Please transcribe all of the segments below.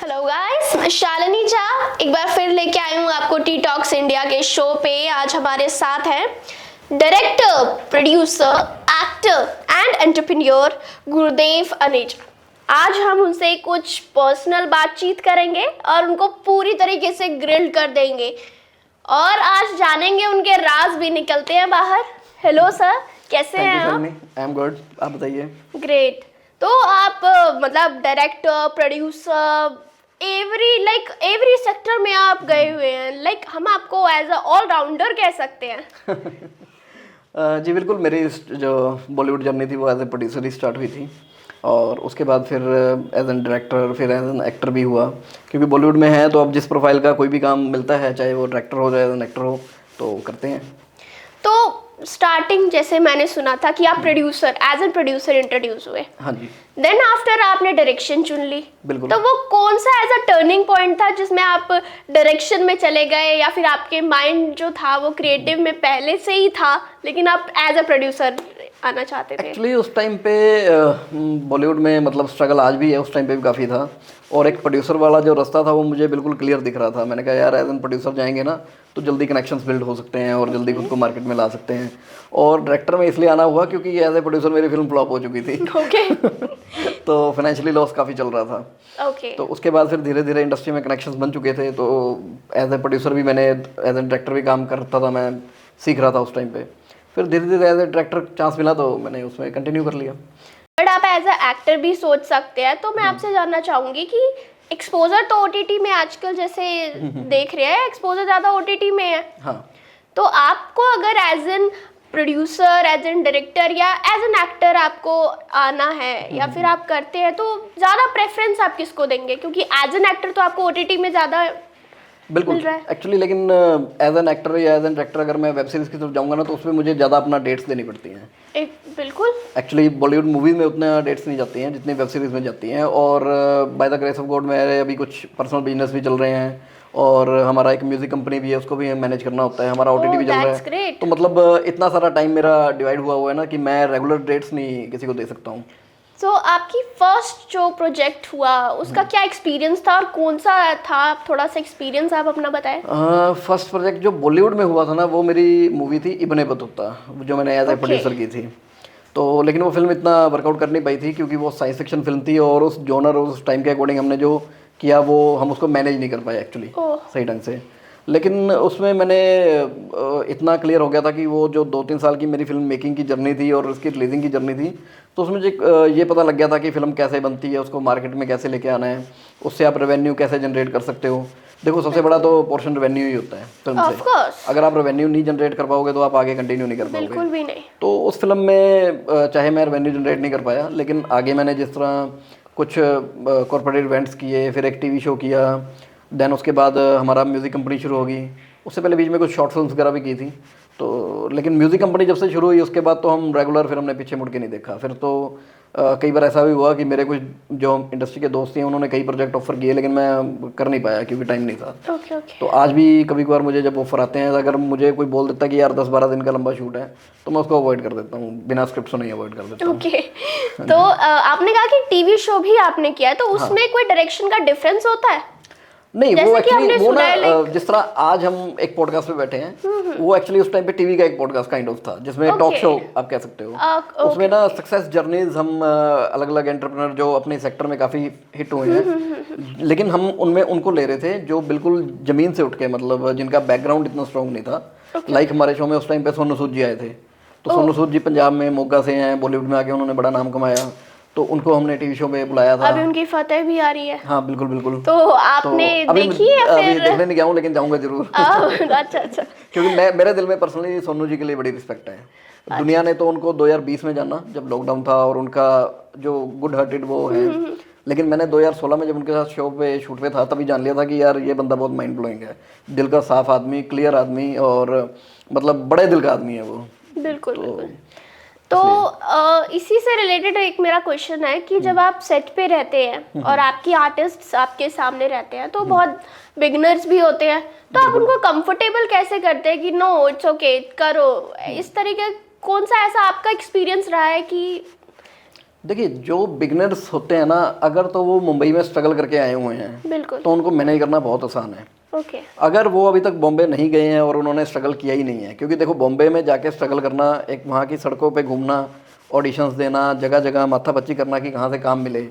Hello guys, मैं शालिनी झा एक बार फिर लेके आई हूँ आपको टी टॉक्स इंडिया के शो पे। आज हमारे साथ हैं director, producer, actor and entrepreneur गुरुदेव अनेजा। आज हम उनसे कुछ पर्सनल बातचीत करेंगे और उनको पूरी तरीके से ग्रिल्ड कर देंगे और आज जानेंगे उनके राज भी निकलते हैं बाहर। हेलो सर, कैसे हैं आप? आई एम गुड, आप बताइए। ग्रेट। तो आप मतलब डायरेक्टर, प्रोड्यूसर, एवरी सेक्टर में आप गए हुए हैं। हम आपको एज अ ऑलराउंडर कह सकते हैं। जी बिल्कुल, मेरी जो बॉलीवुड जर्नी थी वो एज ए प्रोड्यूसर ही स्टार्ट हुई थी और उसके बाद फिर एज एन डायरेक्टर, फिर एज एन एक्टर भी हुआ। क्योंकि बॉलीवुड में है तो अब जिस प्रोफाइल का कोई भी काम मिलता है, चाहे वो डायरेक्टर हो चाहे एज एन एक्टर हो, तो करते हैं। तो स्टार्टिंग जैसे मैंने सुना था कि आप producer, as an producer introduce हुए। हाँ जी। देन आफ्टर आपने डायरेक्शन चुन ली। बिल्कुल। तो वो कौन सा एज अ टर्निंग पॉइंट था जिसमें आप डायरेक्शन में चले गए, या फिर आपके माइंड जो था वो क्रिएटिव में पहले से ही था लेकिन आप एज अ प्रोड्यूसर आना चाहते थे? एक्चुअली उस टाइम पे बॉलीवुड में मतलब स्ट्रगल आज भी है, उस टाइम पे भी काफ़ी था। और एक प्रोड्यूसर वाला जो रास्ता था वो मुझे बिल्कुल क्लियर दिख रहा था। मैंने कहा यार एज एन प्रोड्यूसर जाएंगे ना तो जल्दी कनेक्शंस बिल्ड हो सकते हैं और जल्दी खुद को मार्केट में ला सकते हैं। और डायरेक्टर में इसलिए आना हुआ क्योंकि एज ए प्रोड्यूसर मेरी फिल्म फ्लॉप हो चुकी थी। ओके। तो फाइनेंशियली लॉस काफ़ी चल रहा था। ओके। तो उसके बाद फिर धीरे धीरे इंडस्ट्री में कनेक्शंस बन चुके थे, तो एज ए प्रोड्यूसर भी मैंने एज ए डायरेक्टर भी काम करता था, मैं सीख रहा था उस टाइम पे। फिर धीरे धीरे एज ए डायरेक्टर चांस मिला तो मैंने उसमें कंटिन्यू कर लिया। बट आप एज अ एक्टर भी सोच सकते हैं। तो मैं आपसे जानना चाहूँगी कि एक्सपोजर तो ओटीटी में आजकल जैसे देख रहे हैं, एक्सपोजर ज़्यादा ओटीटी में है। हाँ। तो आपको अगर as an producer, as an director या एज एन एक्टर आपको आना है या फिर आप करते हैं, तो ज़्यादा प्रेफरेंस आप किसको देंगे? क्योंकि एज एन एक्टर तो आपको ओटीटी में ज़्यादा बिल्कुल एक्चुअली, लेकिन एज एन एक्टर या एज एन डायरेक्टर अगर मैं वेब सीरीज़ की तरफ जाऊंगा ना तो उसमें मुझे ज़्यादा अपना डेट्स देनी पड़ती हैं। बिल्कुल। एक्चुअली बॉलीवुड मूवीज़ में उतना डेट्स नहीं जाती हैं जितनी वेब सीरीज़ में जाती हैं। और by the grace of God मेरे अभी कुछ पर्सनल बिजनेस भी चल रहे हैं और हमारा एक म्यूज़िक कंपनी भी है, उसको भी मैनेज करना होता है, हमारा ओटीटी भी चल रहा है। तो मतलब इतना सारा टाइम मेरा डिवाइड हुआ है ना कि मैं रेगुलर डेट्स नहीं किसी को दे सकता हूँ। तो आपकी फर्स्ट जो प्रोजेक्ट हुआ उसका क्या एक्सपीरियंस था और कौन सा था? थोड़ा सा एक्सपीरियंस आप अपना बताएं। फर्स्ट प्रोजेक्ट जो बॉलीवुड में हुआ था ना वो मेरी मूवी थी इब्ने बतूता, जो मैंने एज ए प्रोड्यूसर की थी। तो लेकिन वो फिल्म इतना वर्कआउट कर नहीं पाई थी क्योंकि वो साइंस फिक्शन फिल्म थी और उस जॉनर और उस टाइम के अकॉर्डिंग हमने जो किया वो हम उसको मैनेज नहीं कर पाए एक्चुअली सही ढंग से। लेकिन उसमें मैंने इतना क्लियर हो गया था कि वो जो 2-3 साल की मेरी फिल्म मेकिंग की जर्नी थी और उसकी रिलीजिंग की जर्नी थी, तो उसमें मुझे ये पता लग गया था कि फ़िल्म कैसे बनती है, उसको मार्केट में कैसे लेके आना है, उससे आप रेवेन्यू कैसे जनरेट कर सकते हो। देखो सबसे बड़ा तो पोर्शन रेवेन्यू ही होता है फिल्म से। अगर आप रेवेन्यू नहीं जनरेट कर पाओगे तो आप आगे कंटिन्यू नहीं कर पाओगे। बिल्कुल भी नहीं। तो उस फिल्म में चाहे मैं रेवेन्यू जनरेट नहीं कर पाया, लेकिन आगे मैंने जिस तरह कुछ कॉर्पोरेट इवेंट्स किए, फिर एक टीवी शो किया, देन उसके बाद हमारा म्यूज़िक कंपनी शुरू होगी। उससे पहले बीच में कुछ शॉर्ट फिल्म्स वगैरह भी की थी। तो लेकिन म्यूज़िक कंपनी जब से शुरू हुई उसके बाद तो हम रेगुलर, फिर हमने पीछे मुड़ के नहीं देखा। फिर तो कई बार ऐसा भी हुआ कि मेरे कुछ जो इंडस्ट्री के दोस्त हैं उन्होंने कई प्रोजेक्ट ऑफर किए लेकिन मैं कर नहीं पाया क्योंकि टाइम नहीं था। ओके। तो आज भी कभी कभार मुझे जब ऑफर आते हैं, अगर मुझे कोई बोल देता है कि यार 10-12 दिन का लंबा शूट है तो मैं उसको अवॉइड कर देता हूँ, बिना स्क्रिप्ट सुने अवॉइड कर देता हूँ। ओके। तो आपने कहा कि टीवी शो भी आपने किया है, तो उसमें कोई डायरेक्शन का डिफरेंस होता है? नहीं, वो एक्चुअली वो ना जिस तरह आज हम एक पॉडकास्ट पे बैठे हैं वो एक्चुअली उस टाइम पे टीवी का एक पॉडकास्ट काइंड ऑफ था जिसमें टॉक शो आप कह सकते हो। उसमें ना सक्सेस जर्नीज हम अलग अलग एंटरप्रेन्योर जो अपने सेक्टर में काफ़ी हिट हुए हैं, लेकिन हम उनमें उनको ले रहे थे जो बिल्कुल ज़मीन से उठ के, मतलब जिनका बैकग्राउंड इतना स्ट्रॉन्ग नहीं था। लाइक हमारे शो में उस टाइम पे सोनू सूद जी आए थे। तो सोनू सूद जी पंजाब में मोगा से हैं, बॉलीवुड में आके उन्होंने बड़ा नाम कमाया, तो उनको हमने टीवी शो पे बुलाया था। अभी उनकी फतेह भी आ रही है। हाँ बिल्कुल बिल्कुल। तो आपने देखी है? अभी देखने नहीं गया हूँ लेकिन जाऊंगा जरूर। अच्छा। क्योंकि मेरे दिल में पर्सनली सोनू जी के लिए बड़ी रिस्पेक्ट है। दुनिया ने तो उनको 2020 में जाना जब लॉकडाउन था और उनका जो गुड हार्टेड वो है, लेकिन मैंने 2016 में जब उनके साथ शो पे शूट पे था तभी जान लिया था कि यार ये बंदा बहुत माइंड ब्लोइंग है। दिल का साफ आदमी, क्लियर आदमी और मतलब बड़े दिल का आदमी है वो। बिल्कुल। तो इसी से रिलेटेड एक मेरा क्वेश्चन है कि जब आप सेट पे रहते हैं और आपकी आर्टिस्ट्स आपके सामने रहते हैं तो बहुत बिगिनर्स भी होते हैं, तो आप उनको कंफर्टेबल कैसे करते हैं कि नो इट्स ओके करो, इस तरीके कौन सा ऐसा आपका एक्सपीरियंस रहा है कि? देखिए जो बिगनर्स होते हैं ना, अगर तो वो मुंबई में स्ट्रगल करके आए हुए हैं बिल्कुल। तो उनको मैनेज करना बहुत आसान है। ओके। अगर वो अभी तक बॉम्बे नहीं गए हैं और उन्होंने स्ट्रगल किया ही नहीं है, क्योंकि देखो बॉम्बे में जाके स्ट्रगल करना, एक वहाँ की सड़कों पे घूमना, ऑडिशंस देना, जगह जगह माथापच्ची करना कि कहाँ से काम मिले,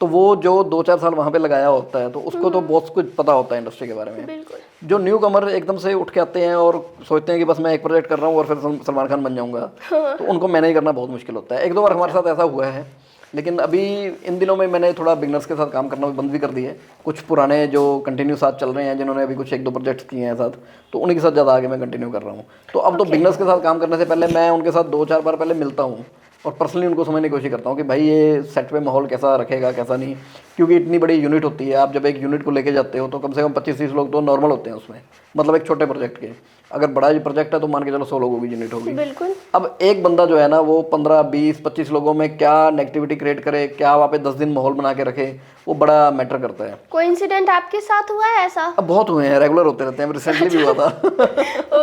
तो वो जो 2-4 साल वहाँ पे लगाया होता है तो उसको तो बहुत कुछ पता होता है इंडस्ट्री के बारे में। बिल्कुल। जो न्यू कमर एकदम से उठ के आते हैं और सोचते हैं कि बस मैं एक प्रोजेक्ट कर रहा हूँ और फिर सलमान खान बन जाऊँगा, तो उनको मैनेज करना बहुत मुश्किल होता है। 1-2 बार हमारे साथ ऐसा हुआ है, लेकिन अभी इन दिनों में मैंने थोड़ा बिगनर्स के साथ काम करना बंद भी कर दिया है। कुछ पुराने जो कंटिन्यू साथ चल रहे हैं, जिन्होंने अभी कुछ 1-2 प्रोजेक्ट्स किए हैं साथ, तो उन्हीं के साथ ज़्यादा आगे मैं कंटिन्यू कर रहा हूँ। तो अब तो बिगनर्स के साथ काम करने से पहले मैं उनके साथ 2-4 बार पहले मिलता हूँ और पर्सनली उनको समझने की कोशिश करता हूँ कि भाई ये सेट पे माहौल कैसा रखेगा कैसा नहीं, क्योंकि इतनी बड़ी यूनिट होती है। आप जब एक यूनिट को लेके जाते हो तो कम से कम 25-30 लोग तो नॉर्मल होते हैं उसमें, मतलब एक छोटे प्रोजेक्ट के। अगर बड़ा प्रोजेक्ट है तो मान के चलो 100 लोगों की यूनिट होगी। बिल्कुल। अब एक बंदा जो है ना, वो 15-20-25 लोगों में क्या नेगेटिविटी क्रिएट करे, क्या वहाँ पे 10 दिन माहौल बना के रखे, वो बड़ा मैटर करता है। कोई इंसिडेंट आपके साथ हुआ है ऐसा? अब बहुत हुए हैं, रेगुलर होते रहते हैं, रिसेंटली भी हुआ था।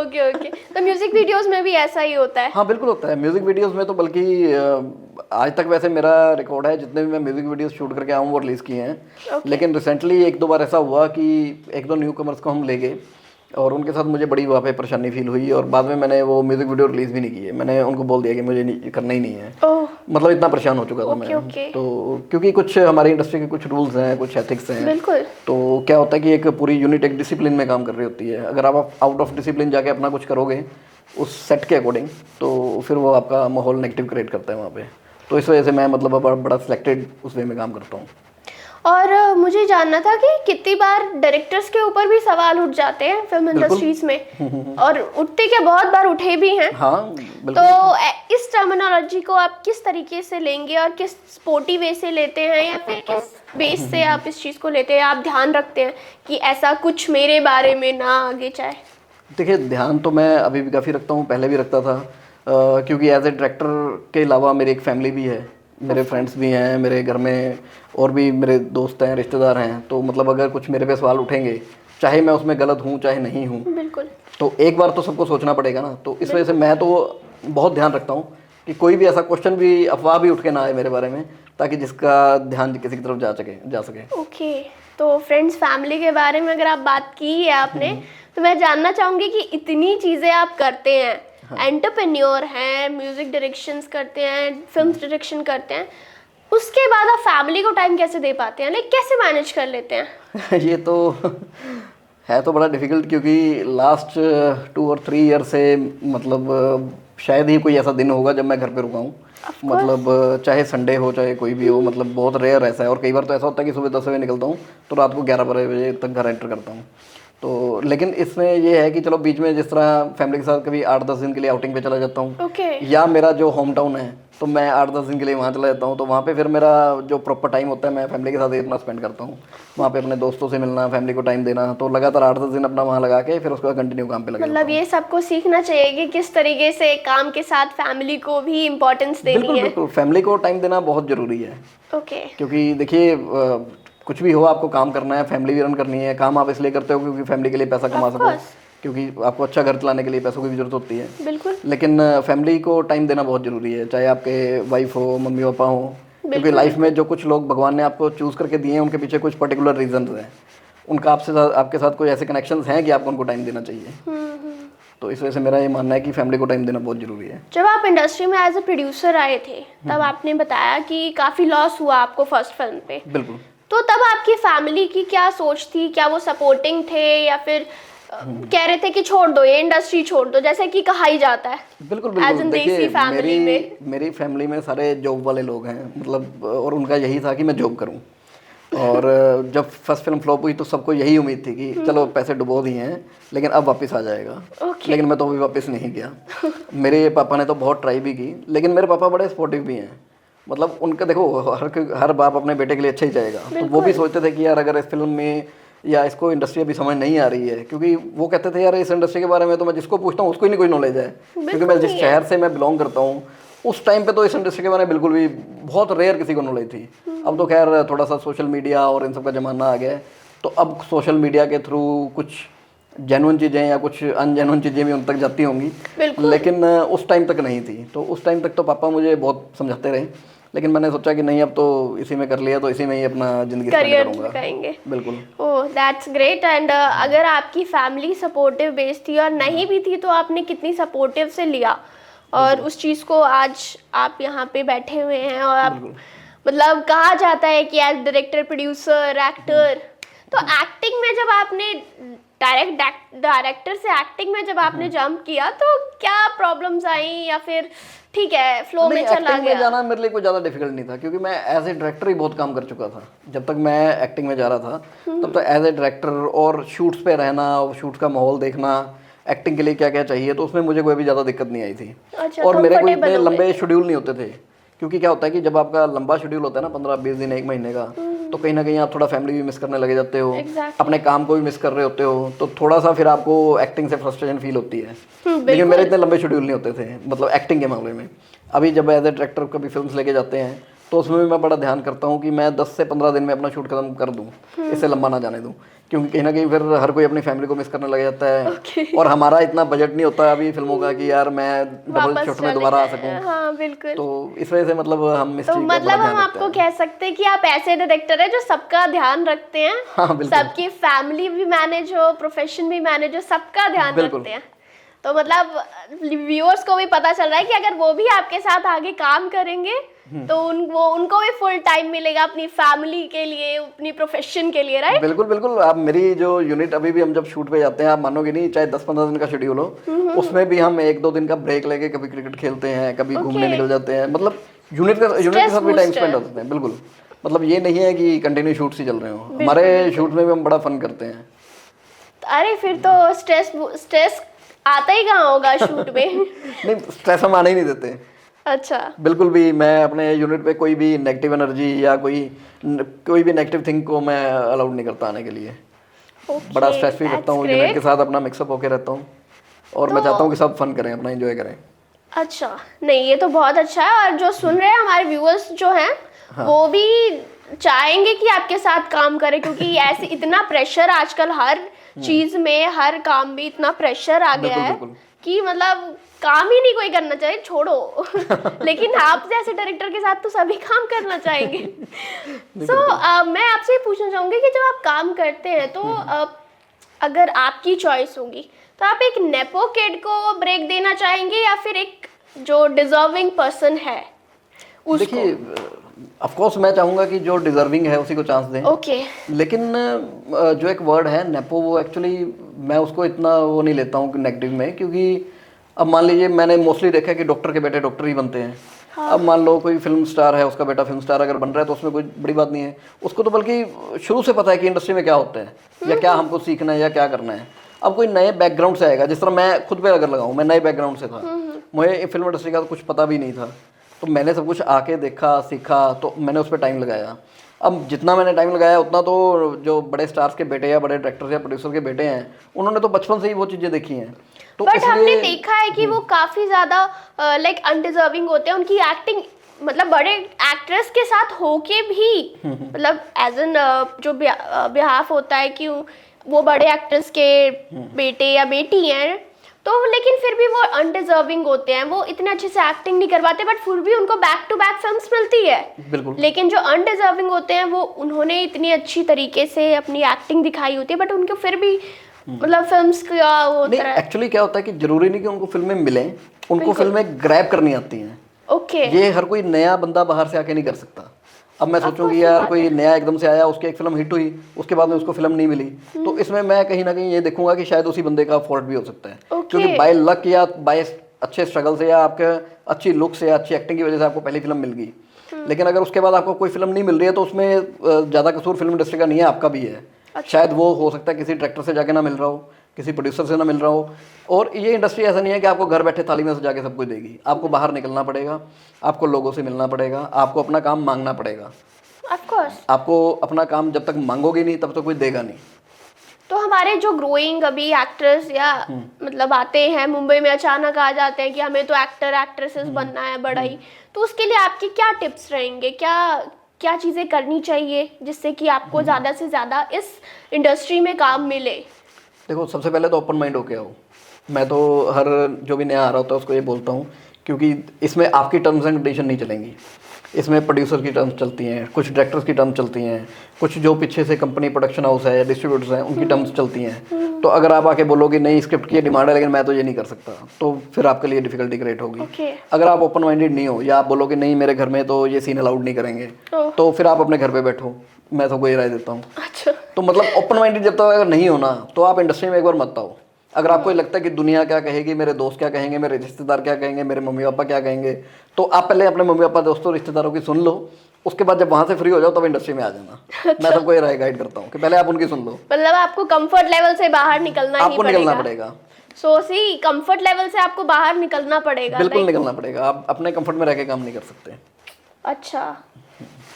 Okay okay. तो म्यूजिक वीडियोस में भी ऐसा ही होता है? हाँ बिल्कुल होता है, म्यूजिक वीडियोस में तो बल्कि आज तक वैसे मेरा रिकॉर्ड है जितने भी मैं म्यूजिक वीडियोस शूट करके आऊँ वो रिलीज़ किए हैं। लेकिन रिसेंटली 1-2 बार ऐसा हुआ कि 1-2 न्यू कमर्स को हम ले गए और उनके साथ मुझे बड़ी वहाँ पे परेशानी फील हुई और बाद में मैंने वो म्यूजिक वीडियो रिलीज़ भी नहीं की है। मैंने उनको बोल दिया कि मुझे करना ही नहीं है। ओह। मतलब इतना परेशान हो चुका था मैं। ओके। तो क्योंकि कुछ हमारी इंडस्ट्री के कुछ रूल्स हैं, कुछ एथिक्स हैं। बिल्कुल। तो क्या होता है कि एक पूरी यूनिट एक डिसिप्लिन में काम कर रही होती है। अगर आप आउट ऑफ डिसिप्लिन जाके अपना कुछ करोगे उस सेट के अकॉर्डिंग, तो फिर वो आपका माहौल नेगेटिव क्रिएट करता है वहाँ पे। तो इस वजह से मैं मतलब बड़ा सिलेक्टेड उस वे में काम करता हूँ। और मुझे जानना था कि कितनी बार डायरेक्टर्स के ऊपर भी सवाल उठ जाते हैं फिल्म इंडस्ट्रीज में, और उठते क्या बहुत बार उठे भी हैं। हाँ तो इस टर्मिनोलॉजी को आप किस तरीके से लेंगे और किस स्पोर्टी वे से लेते हैं, या फिर किस बेस से आप इस चीज़ को लेते हैं? आप ध्यान रखते हैं कि ऐसा कुछ मेरे बारे में ना आगे जाए? देखिए ध्यान तो मैं अभी भी काफ़ी रखता हूँ, पहले भी रखता था। क्योंकि एज ए डायरेक्टर के अलावा मेरी एक फैमिली भी है, मेरे फ्रेंड्स भी हैं, मेरे घर में और भी मेरे दोस्त हैं, रिश्तेदार हैं। तो मतलब अगर कुछ मेरे पे सवाल उठेंगे, चाहे मैं उसमें गलत हूँ चाहे नहीं हूँ, बिल्कुल, तो एक बार तो सबको सोचना पड़ेगा ना। तो इस वजह से मैं तो बहुत ध्यान रखता हूँ कि कोई भी ऐसा क्वेश्चन भी, अफवाह भी उठ के ना आए मेरे बारे में, ताकि जिसका ध्यान किसी की तरफ जा सके। ओके। तो फ्रेंड्स, फैमिली के बारे में अगर आप बात की है आपने, तो मैं जानना चाहूँगी कि इतनी चीज़ें आप करते हैं, एंटरप्रेन्योर हैं, म्यूजिक डायरेक्शंस करते हैं, फिल्म डायरेक्शन करते हैं, उसके बाद आप फैमिली को टाइम कैसे दे पाते हैं? लाइक कैसे मैनेज कर लेते हैं? ये तो है तो बड़ा डिफिकल्ट, क्योंकि लास्ट 2 और 3 ईयर से मतलब शायद ही कोई ऐसा दिन होगा जब मैं घर पे रुका हूँ। मतलब चाहे संडे हो चाहे कोई भी हो, मतलब बहुत रेयर ऐसा है। और कई बार तो ऐसा होता है कि सुबह 10 बजे निकलता हूँ तो रात को 11-12 बजे तक घर एंटर करता हूँ। तो लेकिन इसमें ये है कि चलो बीच में जिस तरह फैमिली के साथ कभी 8-10 दिन के लिए आउटिंग पे चला जाता हूँ, या मेरा जो होम टाउन है तो मैं 8-10 दिन के लिए वहाँ चला जाता हूँ। तो वहाँ पे फिर मेरा जो प्रॉपर टाइम होता है मैं फैमिली के साथ ही अपना स्पेंड करता हूँ। वहाँ पे अपने दोस्तों से मिलना, फैमिली को टाइम देना, तो लगातार 8-10 दिन अपना वहाँ लगा के फिर उसके बाद कंटिन्यू काम पे लगा। मतलब ये सबको सीखना चाहिए कि किस तरीके से काम के साथ फैमिली को भी इम्पोर्टेंस देनी है। बिल्कुल, फैमिली को टाइम देना बहुत ज़रूरी है। ओके। क्योंकि देखिए कुछ भी हो, आपको काम करना है, फैमिली भी रन करनी है। काम आप इसलिए करते हो क्योंकि फैमिली के लिए पैसा कमा सको, क्योंकि आपको अच्छा घर चलाने के लिए पैसों की भी जरूरत होती है। बिल्कुल। लेकिन फैमिली को टाइम देना बहुत ज़रूरी है, चाहे आपके वाइफ हो, मम्मी पापा हो। क्योंकि लाइफ में जो कुछ लोग भगवान ने आपको चूज़ करके दिए हैं, उनके पीछे कुछ पर्टिकुलर रीजन हैं। उनका आपके साथ कोई ऐसे कनेक्शंस हैं कि आपको उनको टाइम देना चाहिए। तो इस वजह से मेरा ये मानना है कि फैमिली को टाइम देना बहुत ज़रूरी है। जब आप इंडस्ट्री में एज ए प्रोड्यूसर आए थे, तब आपने बताया कि काफ़ी लॉस हुआ आपको फर्स्ट फिल्म पे। बिल्कुल। तो तब आपकी फैमिली की क्या सोच थी? क्या वो सपोर्टिंग थे, या फिर कह रहे थे कि छोड़ दो, ये इंडस्ट्री छोड़ दो, जैसे कि कहा ही जाता है? बिल्कुल देखिए मेरी फैमिली में सारे जॉब वाले लोग हैं, मतलब, और उनका यही था कि मैं जॉब करूं। और जब फर्स्ट फिल्म फ्लॉप हुई तो सबको यही उम्मीद थी कि चलो पैसे डुबो दिए हैं लेकिन अब वापस आ जाएगा। लेकिन मैं तो अभी वापस नहीं गया। मेरे पापा ने तो बहुत ट्राई भी की, लेकिन मेरे पापा बड़े सपोर्टिव भी हैं। मतलब उनका देखो, हर बाप अपने बेटे के लिए अच्छा ही चाहेगा। तो वो भी सोचते थे कि यार अगर इस फिल्म में या इसको इंडस्ट्री अभी समझ नहीं आ रही है, क्योंकि वो कहते थे यार इस इंडस्ट्री के बारे में तो मैं जिसको पूछता हूँ उसको ही नहीं कोई नॉलेज है। क्योंकि मैं जिस शहर से मैं बिलोंग करता हूँ उस टाइम पे तो इस इंडस्ट्री के बारे में बिल्कुल भी बहुत रेयर किसी को नॉलेज थी। अब तो खैर थोड़ा सा सोशल मीडिया और इन सब का ज़माना आ गया है, तो अब सोशल मीडिया के थ्रू कुछ जेन्युइन चीज़ें या कुछ अनजेन्युइन चीज़ें भी उन तक जाती होंगी, लेकिन उस टाइम तक नहीं थी। तो उस टाइम तक तो पापा मुझे बहुत समझाते रहे लेकिन मैंने सोचा कि नहीं, अब तो इसी में कर लिया तो इसी में ही अपना ज़िंदगी स्पेंड करियर करूँगा। करेंगे। बिल्कुल। Oh that's great. एंड अगर आपकी फैमिली सपोर्टिव बेस्ड थी और नहीं भी थी तो आपने कितनी सपोर्टिव से लिया और उस चीज़ को आज आप यहाँ पे बैठे हुए हैं और आप मतलब कहा जाता है कि एज डायरेक्टर, प्रोड्यूसर, एक्टर, तो एक्टिंग में जब आपने डायरेक्टर से एक्टिंग में जब आपने जंप किया तो क्या प्रॉब्लम्स आई या फिर ठीक है फ्लो में चला एक्टिंग में गया? जाना मेरे लिए कोई ज़्यादा डिफिकल्ट नहीं था, क्योंकि मैं एज ए डायरेक्टर ही बहुत काम कर चुका था। जब तक मैं एक्टिंग में जा रहा था तब तक एज ए डायरेक्टर और शूट्स पे रहना और शूट का माहौल देखना, एक्टिंग के लिए क्या क्या चाहिए, तो उसमें मुझे कोई भी ज़्यादा दिक्कत नहीं आई थी। अच्छा, और मेरे कोई इतने comfortable हो गए लंबे शेड्यूल नहीं होते थे, क्योंकि क्या होता है कि जब आपका लंबा शेड्यूल होता है ना 15-20 दिन, 1 महीने का, तो कहीं ना कहीं आप थोड़ा फैमिली भी मिस करने लगे जाते हो, Exactly. अपने काम को भी मिस कर रहे होते हो, तो थोड़ा सा फिर आपको एक्टिंग से फ्रस्ट्रेशन फील होती है। लेकिन बिल्कुल। मेरे इतने लंबे शेड्यूल नहीं होते थे, मतलब एक्टिंग के मामले में। अभी जब एज ए डायरेक्टर कभी फिल्म्स लेके जाते हैं तो उसमें भी मैं बड़ा ध्यान करता हूँ कि मैं 10 से 15 दिन में अपना शूट खत्म कर दूँ, इससे लंबा ना जाने दूँ, क्योंकि कहीं ना कहीं फिर हर कोई अपनी फैमिली को मिस करने लग जाता है। और हमारा इतना बजट नहीं होता अभी फिल्मों का कि यार मैं डबल वापस शूट में दोबारा आ सकूँ। हाँ बिल्कुल। तो इस वजह से मतलब हम इस तो चीज़ का मतलब बड़ा हम ध्यान रखते आपको हैं। कह सकते हैं कि आप ऐसे डायरेक्टर हैं जो सबका ध्यान रखते हैं। हाँ बिल्कुल। सबकी फैमिली भी मैनेज हो, प्रोफेशन भी मैनेज हो, सबका ध्यान बिल्कुल। रखते हैं। तो मतलब व्यूअर्स को भी पता चल रहा है कि अगर वो भी आपके साथ आगे काम करेंगे तो उनको भी फुल टाइम मिलेगा अपनी फैमिली के लिए, अपनी प्रोफेशन के लिए, राइट? बिल्कुल बिल्कुल। आप मेरी जो यूनिट अभी भी हम जब शूट पे जाते हैं, आप मानोगे नहीं, चाहे 10-15 दिन का शेड्यूल हो, उसमें भी हम 1-2 दिन का ब्रेक लेके कभी क्रिकेट खेलते हैं, कभी घूमने निकल जाते हैं। मतलब यूनिट के साथ भी टाइम स्पेंड होते हैं। बिल्कुल, मतलब ये नहीं है कि कंटिन्यू शूट्स ही चल रहे हो, हमारे शूट में भी हम बड़ा फन करते हैं। अरे फिर तो स्ट्रेस आता ही कहाँ होगा शूट में? नहीं, स्ट्रेस हम आने ही नहीं देते। अच्छा। बिल्कुल भी। मैं अपने यूनिट पे कोई भी नेगेटिव एनर्जी या कोई भी नेगेटिव थिंग को मैं अलाउड नहीं करता आने के लिए। Okay, बड़ा स्ट्रेस फ्री रखता हूँ, that's यूनिट के great. साथ अपना मिक्सअप होके रहता हूँ, और मैं चाहता हूँ कि सब फन करें, अपना एंजॉय करें। अच्छा, नहीं ये तो बहुत अच्छा है। और जो सुन रहे हैं हमारे व्यूअर्स जो हैं वो भी चाहेंगे कि आपके साथ काम करें, क्योंकि ऐसे इतना प्रेशर आजकल हर चीज में, हर काम में इतना प्रेशर आ गया है बिल्कुल। कि मतलब काम ही नहीं कोई करना चाहिए, छोड़ो। लेकिन आप जैसे डायरेक्टर के साथ तो सभी काम करना चाहेंगे। मैं आपसे ये पूछना चाहूंगी कि जब आप काम करते हैं तो अगर आपकी चॉइस होगी तो आप एक नेपो किड को ब्रेक देना चाहेंगे या फिर एक जो डिजर्विंग पर्सन है उसको? देखिए, ऑफ कोर्स मैं चाहूँगा कि जो डिजर्विंग है उसी को चांस दें। ओके। लेकिन जो एक वर्ड है नेपो, वो एक्चुअली मैं उसको इतना वो नहीं लेता हूँ नेगेटिव में, क्योंकि अब मान लीजिए मैंने मोस्टली देखा है कि डॉक्टर के बेटे डॉक्टर ही बनते हैं। अब मान लो कोई फिल्म स्टार है, उसका बेटा फिल्म स्टार अगर बन रहा है तो उसमें कोई बड़ी बात नहीं है, उसको तो बल्कि शुरू से पता है कि इंडस्ट्री में क्या होता है या क्या हमको सीखना है या क्या करना है। अब कोई नए बैकग्राउंड से आएगा, जिस तरह मैं खुद पे अगर लगाऊं, मैं नए बैकग्राउंड से था, मुझे फिल्म इंडस्ट्री का तो कुछ पता भी नहीं था, तो मैंने सब कुछ आके देखा, सीखा, तो मैंने उस पर टाइम लगाया। अब जितना मैंने टाइम लगाया उतना तो जो बड़े स्टार्स के बेटे या बड़े डायरेक्टर्स या प्रोड्यूसर के बेटे हैं, उन्होंने तो बचपन से ही वो चीज़ें देखी हैं। तो बट हमने देखा है कि वो काफी ज्यादा लाइक अनडिजर्विंग होते हैं, उनकी एक्टिंग मतलब बड़े एक्ट्रेस के साथ होके भी मतलब एज एन जो बिहाफ होता है कि वो बड़े एक्ट्रेस के बेटे या बेटी हैं, तो लेकिन फिर भी वो अनडिजर्विंग होते हैं, वो इतने अच्छे से एक्टिंग नहीं कर पाते, बट फिर भी उनको बैक टू बैक फिल्म्स मिलती है। बिल्कुल। लेकिन जो अनडिजर्विंग होते हैं वो उन्होंने इतनी अच्छी तरीके से अपनी एक्टिंग दिखाई होती है, बट उनको फिर भी मतलब फिल्म्स का वो नहीं, एक्चुअली क्या होता है कि जरूरी नहीं कि उनको फिल्में मिलें, उनको फिल्में ग्रैब करनी आती हैं। ओके। ये हर कोई नया बंदा बाहर से आके नहीं कर सकता। अब मैं सोचूंगी यार कोई नया एकदम से आया, उसकी एक फिल्म हिट हुई, उसके बाद में उसको फिल्म नहीं मिली, तो इसमें मैं कहीं ना कहीं ये देखूंगा कि शायद उसी बंदे का फॉल्ट भी हो सकता है। क्योंकि बाय लक या बाय अच्छे स्ट्रगल से या आपके अच्छी लुक से या अच्छी एक्टिंग की वजह से आपको पहली फिल्म मिल गई, लेकिन अगर उसके बाद आपको कोई फिल्म नहीं मिल रही है तो उसमें ज़्यादा कसूर फिल्म इंडस्ट्री का नहीं है, आपका भी है। शायद वो हो सकता है किसी डायरेक्टर से जाके ना मिल रहा हो, किसी प्रोड्यूसर से ना मिल रहा हो। और ये इंडस्ट्री ऐसा नहीं है कि आपको घर बैठे थाली में सजा के सब कुछ देगी, आपको बाहर निकलना पड़ेगा, आपको लोगों से मिलना पड़ेगा, आपको अपना काम मांगना पड़ेगा। Of course. आपको अपना काम जब तक मांगोगे नहीं तब तक कोई देगा नहीं। तो हमारे जो ग्रोइंग अभी एक्टर्स या मतलब आते हैं मुंबई में, अचानक आ जाते हैं कि हमें तो एक्टर एक्ट्रेसेस बनना है बड़ा ही, तो उसके लिए आपके क्या टिप्स रहेंगे? क्या चीज़ें करनी चाहिए जिससे कि आपको ज़्यादा से ज़्यादा इस इंडस्ट्री में काम मिले? देखो, सबसे पहले तो ओपन माइंड होके आओ। मैं तो हर जो भी नया आ रहा होता है उसको ये बोलता हूँ, क्योंकि इसमें आपकी टर्म्स एंड कंडीशन नहीं चलेंगी। इसमें प्रोड्यूसर की टर्म्स चलती हैं, कुछ डायरेक्टर्स की टर्म्स चलती हैं, कुछ जो पीछे से कंपनी प्रोडक्शन हाउस है या डिस्ट्रीब्यूटर्स हैं उनकी टर्म्स चलती हैं। तो अगर आप आके बोलोगे नहीं स्क्रिप्ट की डिमांड है लेकिन मैं तो ये नहीं कर सकता, तो फिर आपके लिए डिफिकल्टी क्रिएट होगी। Okay. अगर आप ओपन माइंडेड नहीं हो या आप बोलोगे नहीं मेरे घर में तो ये सीन अलाउड नहीं करेंगे, तो फिर आप अपने घर पे बैठो, मैं तो कोई राय देता हूँ। अच्छा। तो मतलब ओपन माइंडेड जब तक अगर नहीं हो ना तो आप इंडस्ट्री में एक बार मत आओ। अगर आपको ये लगता है कि दुनिया क्या कहेगी, मेरे दोस्त क्या कहेंगे, मेरे रिश्तेदार क्या कहेंगे, मेरे मम्मी पापा क्या कहेंगे, तो आप पहले अपने मम्मी पापा दोस्तों रिश्तेदारों की सुन लो, उसके बाद जब वहां से फ्री हो जाओ तब इंडस्ट्री में आ जाना। मैं सबको ये राय गाइड करता हूँ कि पहले आप उनकी सुन लो। मतलब आपको कंफर्ट लेवल से बाहर निकलना ही आपको निकलना पड़ेगा। सो सी कंफर्ट लेवल से आपको बाहर निकलना पड़ेगा। बिल्कुल निकलना पड़ेगा, आप अपने कंफर्ट में रह के काम नहीं कर सकते। अच्छा,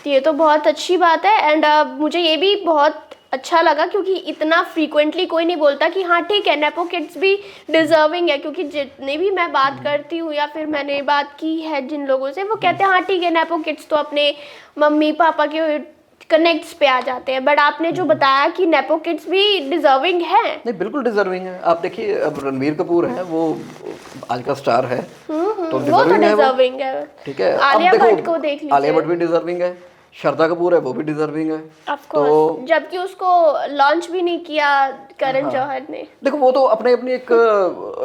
तो ये तो बहुत अच्छी बात है। एंड मुझे ये भी बहुत अच्छा लगा क्योंकि इतना फ्रीक्वेंटली कोई नहीं बोलता कि हाँ ठीक है नेपो किड्स भी डिजर्विंग है, क्योंकि जितने भी मैं बात करती हूँ या फिर मैंने बात की है जिन लोगों से, वो कहते हैं हाँ ठीक है नेपो किड्स तो अपने मम्मी पापा के कनेक्ट्स पे आ जाते हैं, बट आपने जो बताया कि नेपो किड्स भी डिजर्विंग है। नहीं बिल्कुल डिजर्विंग है। आप देखिए अब रणवीर कपूर है, वो आज का स्टार है, तो वो तो डिजर्विंग है। ठीक है। आलिया अब भट्ट को देख देखो आलिया लीजिए, भट्ट भी डिजर्विंग है, श्रद्धा कपूर है वो भी डिजर्विंग है। ऑफ कोर्स, जबकि उसको लॉन्च भी नहीं किया करण जौहर ने। देखो वो तो अपने अपनी एक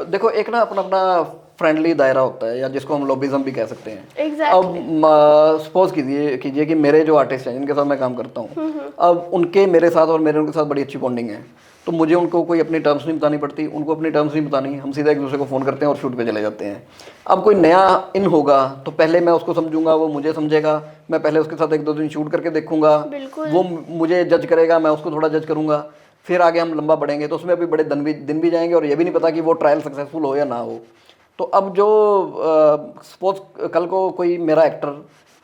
देखो एक ना अपना अपना फ्रेंडली दायरा होता है या जिसको हम लॉबिज्म भी कह सकते हैं। Exactly. अब सपोज कीजिए कि मेरे जो आर्टिस्ट हैं जिनके साथ मैं काम करता हूँ, अब उनके मेरे साथ और मेरे उनके साथ बड़ी अच्छी बॉन्डिंग है, तो मुझे उनको कोई अपनी टर्म्स नहीं बतानी पड़ती, उनको अपनी टर्म्स नहीं बतानी, हम सीधा एक दूसरे को फ़ोन करते हैं और शूट पे चले जाते हैं। अब कोई नया इन होगा तो पहले मैं उसको समझूंगा, वो मुझे समझेगा, मैं पहले उसके साथ 1-2 दिन शूट करके देखूंगा, वो मुझे जज करेगा, मैं उसको थोड़ा जज करूंगा, फिर आगे हम लंबा बढ़ेंगे, तो उसमें अभी बड़े दिन भी जाएंगे और ये भी नहीं पता कि वो ट्रायल सक्सेसफुल हो या ना हो। तो अब जो सपोज कल को कोई मेरा एक्टर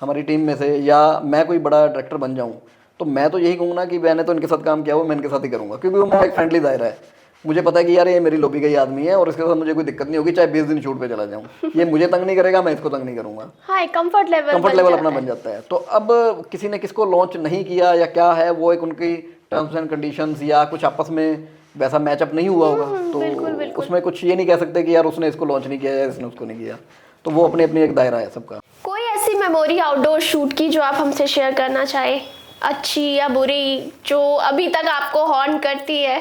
हमारी टीम में से या मैं कोई बड़ा डायरेक्टर बन जाऊं, तो मैं तो यही कहूँगा कि मैंने तो इनके साथ काम किया हुआ, मैं इनके साथ ही करूँगा, क्योंकि वो मेरा एक फ्रेंडली दायरा है। मुझे पता है कि यार ये मेरी लॉबी का ही आदमी है और इसके साथ मुझे कोई दिक्कत नहीं होगी, चाहे 20 दिन शूट पे चला जाऊँ, ये मुझे तंग नहीं करेगा, मैं इसको तंग नहीं करूँगा। हाँ, कंफर्ट लेवल अपना बन जाता है। तो अब किसी ने किसको लॉन्च नहीं किया या क्या है, वो एक उनकी टर्म्स एंड कंडीशंस या कुछ आपस में वैसा मैचअप नहीं हुआ होगा, तो उसमें कुछ ये नहीं कह सकते कि यार उसने इसको लॉन्च नहीं किया या इसने उसको नहीं किया। तो वो अपनी अपनी एक दायरा है सबका। कोई ऐसी मेमोरी आउटडोर शूट की जो आप हमसे शेयर करना चाहे, अच्छी या बुरी, जो अभी तक आपको हॉन्ट करती है?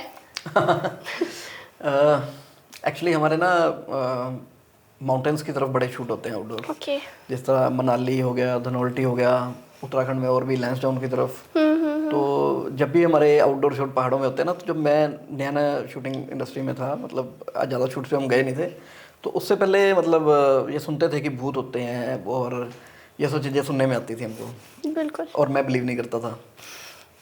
एक्चुअली हमारे ना माउंटेन्स की तरफ बड़े शूट होते हैं आउटडोर। ओके। जिस तरह मनाली हो गया, धनौल्टी हो गया, उत्तराखंड में और भी लैंसडाउन की तरफ। तो जब भी हमारे आउटडोर शूट पहाड़ों में होते हैं ना, तो जब मैं नया नया शूटिंग इंडस्ट्री में था, मतलब ज़्यादा शूट से हम गए नहीं थे, तो उससे पहले मतलब ये सुनते थे कि भूत होते हैं और ये सब चीज़ें सुनने में आती थी हमको। बिल्कुल। और मैं बिलीव नहीं करता था।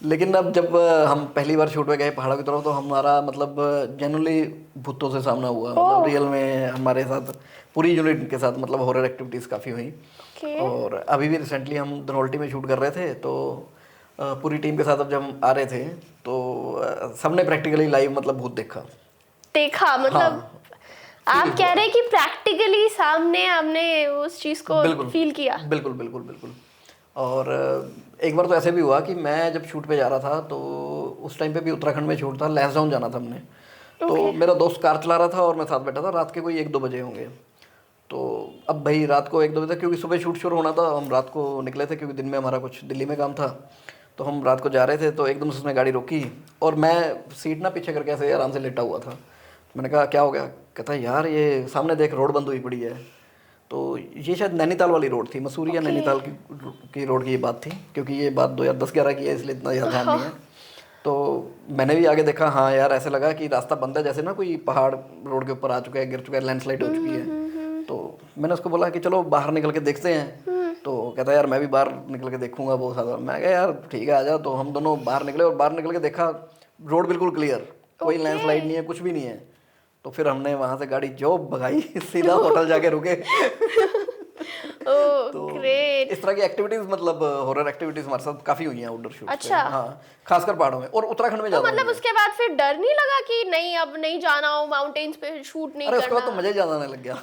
लेकिन अब जब हम पहली बार शूट पे गए पहाड़ों की तरफ, तो हमारा मतलब जेन्युइनली भूतों से सामना हुआ, मतलब रियल में हमारे साथ पूरी यूनिट के साथ मतलब हॉरर एक्टिविटीज़ काफ़ी हुई। और अभी भी रिसेंटली हम धनौल्टी में शूट कर रहे थे, तो पूरी टीम के साथ अब जब हम आ रहे थे तो सबने प्रैक्टिकली लाइव मतलब भूत देखा मतलब। हाँ, आप कह रहे हैं कि प्रैक्टिकली सामने हमने उस चीज़ को फील किया? बिल्कुल बिल्कुल बिल्कुल। और एक बार तो ऐसे भी हुआ कि मैं जब शूट पे जा रहा था, तो उस टाइम पे भी उत्तराखंड में शूट था, लैंसडाउन जाना था हमने। तो मेरा दोस्त कार चला रहा था और मैं साथ बैठा था, रात के कोई 1-2 बजे होंगे। तो अब भाई रात को 1-2 बजे तक, क्योंकि सुबह शूट शुरू होना था, हम रात को निकले थे क्योंकि दिन में हमारा कुछ दिल्ली में काम था, तो हम रात को जा रहे थे। तो एकदम से उसने गाड़ी रोकी और मैं सीट ना पीछे करके ऐसे आराम से लेटा हुआ था। मैंने कहा क्या हो गया? कहता यार ये सामने देख रोड बंद हुई पड़ी है। तो ये शायद नैनीताल वाली रोड थी, मसूरी या नैनीताल की रोड की ये बात थी, क्योंकि ये बात 2010-11 की है, इसलिए इतना ध्यान नहीं है। तो मैंने भी आगे देखा, हाँ यार ऐसे लगा कि रास्ता बंद है, जैसे ना कोई पहाड़ रोड के ऊपर आ चुका है, गिर चुका है, लैंडस्लाइड हो चुकी है। तो मैंने उसको बोला कि चलो बाहर निकल के देखते हैं। तो कहता यार मैं भी बाहर निकल के देखूंगा बहुत ज़्यादा। मैं कहा यार ठीक है आ जा। तो हम दोनों बाहर निकले और बाहर निकल के देखा रोड बिल्कुल क्लियर, कोई लैंडस्लाइड नहीं है, कुछ भी नहीं है। तो फिर हमने वहाँ से गाड़ी जो भगाई सीधा होटल जाके रुके। तो ग्रेट। इस तरह की एक्टिविटीज मतलब हॉरर एक्टिविटीज हमारे साथ काफी हुई हैं आउटडोर शूट। अच्छा। हाँ, खासकर पहाड़ों में और उत्तराखंड में ज्यादा। तो मतलब उसके बाद फिर डर नहीं लगा कि नहीं अब नहीं जाना हो माउंटेन्स पे शूट नहीं करना? अरे उसके बाद तो मजा ही ज्यादा आने लग गया।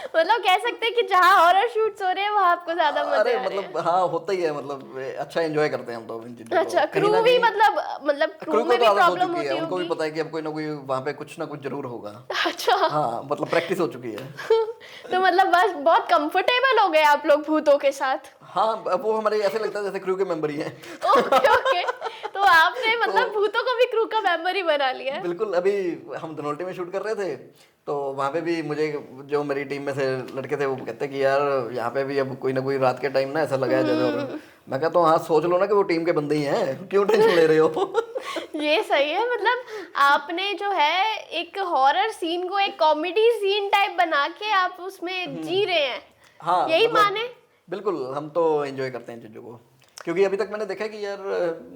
मतलब कह सकते हैं कि जहाँ हॉरर शूट्स हो रहे हैं वहाँ आपको ज्यादा मजे अरे आ रहे हैं। मतलब हाँ होता ही है, मतलब अच्छा एंजॉय करते हैं हम तो इन चीजों को। अच्छा, कहीं क्रू ना भी कहीं मतलब क्रू क्रू को में तो भी आदत हो प्रॉब्लम चुकी है, होती उनको भी होगी। पता है कि अब कोई ना कोई वहाँ पे कुछ ना कुछ जरूर होगा। अच्छा। हाँ मतलब प्रैक्टिस हो चुकी है। तो मतलब बस बहुत कंफर्टेबल हो गए आप लोग भूतों के साथ। हाँ अब वो हमारे ऐसे लगता है जैसे क्रू के मेंबर ही हैं। Okay okay. तो आपने तो मतलब भूतों को भी क्रू का मेंबर ही बना लिया है। बिल्कुल, अभी हम धनोल्टी में शूट कर रहे थे तो वहाँ पे भी मुझे जो मेरी टीम में से लड़के थे वो कहते कि यार यहाँ पे भी अब कोई ना कोई रात के टाइम ना ऐसा लगा है जैसे हॉरर। मैं कहता हूँ हाँ सोच लो ना कि वो टीम के बंदे ही हैं, क्यों टेंशन ले रहे हो। ये सही है, मतलब आपने जो है एक हॉरर सीन को एक कॉमेडी सीन टाइप बना के आप उसमें जी रहे हैं, हाँ यही मतलब माने। बिल्कुल हम तो एंजॉय करते हैं इन चीज़ों को, क्योंकि अभी तक मैंने देखा है कि यार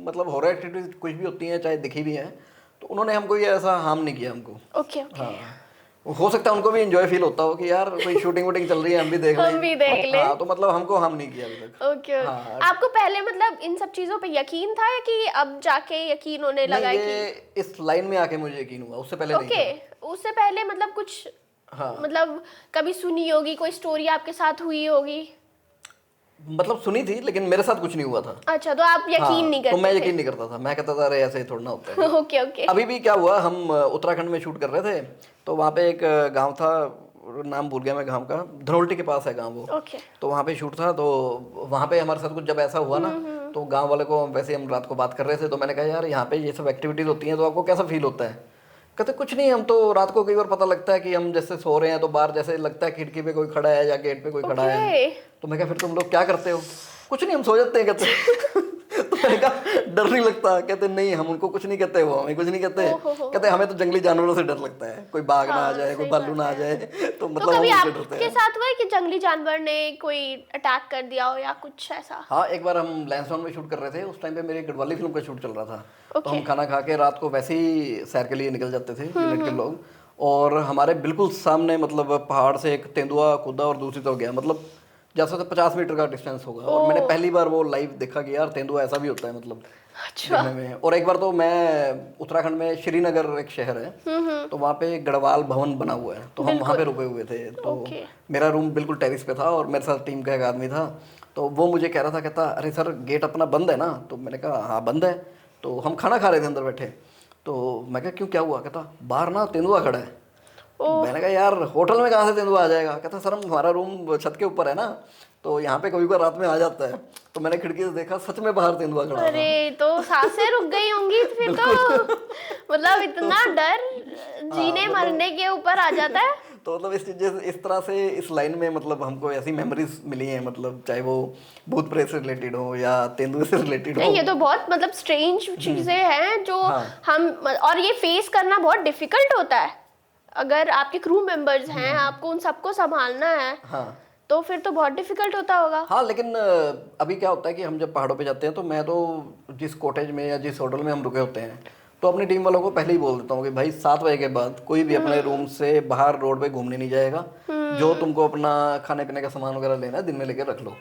मतलब हॉरर एक्टिविटीज कुछ भी होती हैं चाहे दिखी भी हैं तो उन्होंने हमको ये ऐसा हार्म नहीं किया हमको। Okay okay. हाँ हो सकता है उनको भी इंजॉय फील होता हो कि यार कोई शूटिंग वूटिंग चल रही है हम भी देख लें। हम भी देख लें। हाँ तो मतलब हमको हार्म नहीं किया अभी तक। ओके। हाँ आपको पहले मतलब इन सब चीजों पे यकीन था या कि अब जाके यकीन होने नहीं, लगा है ये कि इस लाइन में आके मुझे यकीन हुआ, उससे पहले नहीं ओके, था। उससे पहले मतलब कुछ हाँ मतलब कभी सुनी होगी, कोई स्टोरी आपके साथ हुई होगी? मतलब सुनी थी लेकिन मेरे साथ कुछ नहीं हुआ था। अच्छा, तो आप यकीन नहीं हाँ तो मैं करते यकीन नहीं करता था, मैं कहता था अरे ऐसे ही थोड़ा ना होता है। थे। Okay okay. अभी भी क्या हुआ, हम उत्तराखंड में शूट कर रहे थे तो वहाँ पे एक गांव था, नाम भूल गया मैं गांव का, धनोल्टी के पास है गांव वो। ओके। तो वहाँ पे शूट था तो वहाँ पे हमारे साथ कुछ जब ऐसा हुआ ना तो गांव वाले को वैसे हम रात को बात कर रहे थे तो मैंने कहा यार यहाँ पे ये सब एक्टिविटीज होती हैं तो आपको कैसा फील होता है। कहते कुछ नहीं, हम तो रात को कई बार पता लगता है कि हम जैसे सो रहे हैं तो बाहर जैसे लगता है खिड़की पे कोई खड़ा है या गेट पे कोई खड़ा है। ओके। तो मैं कहा फिर तुम लोग क्या करते हो। कुछ नहीं हम सो जाते हैं कहते। तो मैंने कहा डर नहीं लगता, कहते नहीं हम उनको कुछ नहीं कहते, वो हमें कुछ नहीं कहते। ओहो। कहते हमें तो जंगली जानवरों से डर लगता है, कोई बाघ ना आ हाँ, जाए कोई सही भालू बात ना आ है। जाए तो तो मतलब हम कभी उनसे डरते आपके हैं। साथ हुआ है कि जंगली जानवर ने कोई अटैक कर दिया हो या कुछ ऐसा? हाँ एक बार हम लैंसडाउन में शूट कर रहे थे, उस टाइम पे मेरी गढ़वाली फिल्म का शूट चल रहा था। तो ओके। हम खाना खा के रात को वैसे ही सैर के लिए निकल जाते थे यूनिट के लोग, और हमारे बिल्कुल सामने मतलब पहाड़ से एक तेंदुआ कूदा और दूसरी तरफ गया, मतलब जैसे तो 50 मीटर का डिस्टेंस होगा। और मैंने पहली बार वो लाइव देखा कि यार तेंदुआ ऐसा भी होता है मतलब अच्छा। दिखने में। और एक बार तो मैं उत्तराखंड में श्रीनगर एक शहर है तो वहाँ पे गढ़वाल भवन बना हुआ है तो हम वहाँ पे रुके हुए थे। तो ओके। मेरा रूम बिल्कुल टेरिस पे था और मेरे साथ टीम का एक आदमी था। तो वो मुझे कह रहा था, कहता अरे सर गेट अपना बंद है ना। तो मैंने कहा हाँ बंद है। तो हम खाना खा रहे थे अंदर बैठे। तो मैं कहा क्यों क्या हुआ। कहता बाहर ना तेंदुआ खड़ा है। ओह। मैंने कहा यार होटल में कहाँ से तेंदुआ आ जाएगा। कहता सर हम हमारा रूम छत के ऊपर है ना तो यहाँ पे कभी कभी रात में आ जाता है। तो मैंने खिड़की से देखा सच में बाहर तेंदुआ खड़ा था। अरे, तो सांसें रुक गई होंगी फिर तो। मतलब इतना डर जीने मतलब मरने के ऊपर आ जाता है। तो मतलब इस चीज़ इस तरह से इस लाइन में मतलब हमको ऐसी मेमोरीज मिली हैं, मतलब चाहे वो भूत प्रेत से रिलेटेड हो या तेंदुए से रिलेटेड हो। नहीं, ये तो बहुत मतलब स्ट्रेंज चीजें हैं जो हाँ। हम, और ये फेस करना बहुत डिफिकल्ट होता है। अगर आपके क्रू मेंबर्स हैं, आपको उन सबको संभालना है, हाँ तो फिर तो बहुत डिफिकल्ट होता होगा। हाँ लेकिन अभी क्या होता है कि हम जब पहाड़ों पे जाते हैं तो मैं तो जिस कॉटेज में या जिस होटल में हम रुके होते हैं तो अपनी टीम वालों को पहले ही बोल देता हूँ कि भाई 7 बजे के बाद कोई भी अपने रूम से बाहर रोड पे घूमने नहीं जाएगा। जो तुमको अपना खाने पीने का सामान वगैरह लेना है दिन में लेकर रख लो।